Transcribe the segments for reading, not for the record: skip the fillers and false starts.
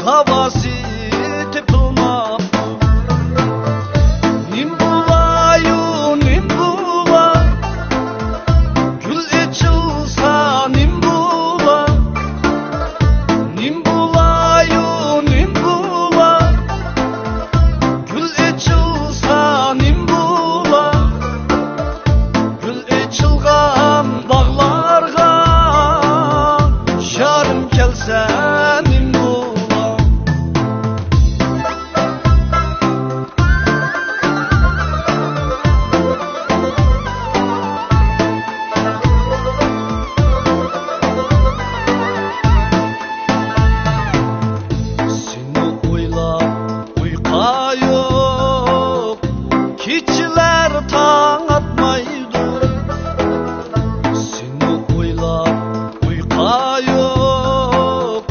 havası tıpılmap. Nimbulayu nimbula, gül açılsa nimbula. Nimbulayu nimbula, gül açılsa nimbula. Gül açılgan bağlarga şarım kelse nimbula. Seni oylap uyka yok, keçiler taң atmaydı. Seni oylap uyka yok,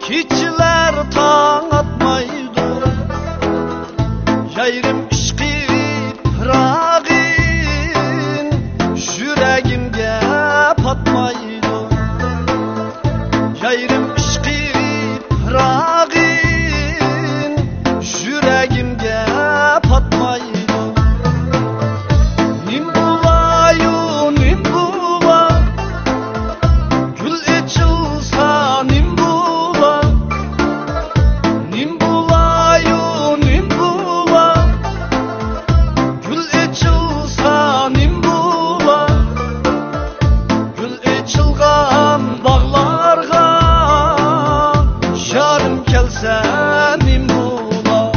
keçiler taң atmaydı. Yayrim ishqi piragin yüreğimge patmaydı. Yayrim ishqi piragin yüreğimge patmaydı. Nimbulayu nimbula, gül açılsa nimbula. Nimbulayu nimbula, gül açılsa nimbula. Gül açılgan bağlarga şarım kelse nimbula.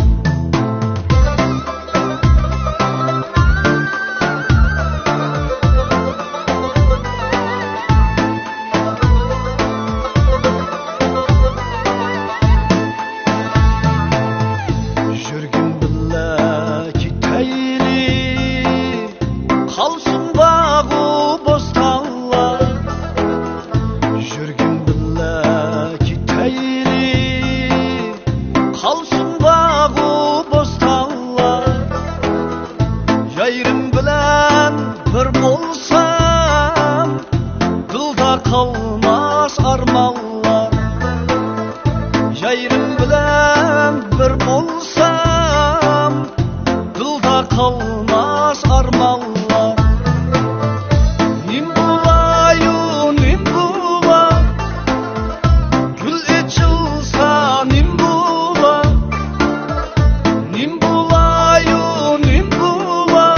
Yürgün billa kiteyli, kalsın bağı bostanlar. Yürgün billa kiteyli, kalsın bağı bostanlar. Yayrim bilen bir bolsam, dılda kalmaz armanlar. Yayrim bilen bir bolsam, dılda kalmaz armanlar. Nimbulayu nimbula, gül açılsa nimbula. Nimbulayu nimbula,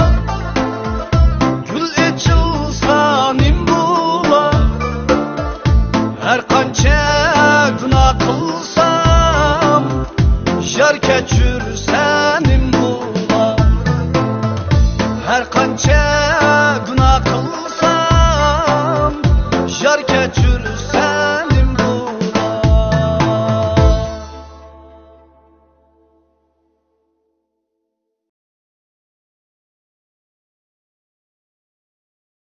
gül açılsa nimbula. Her kança günah kılsam, jar keçürse nimbula. Her kança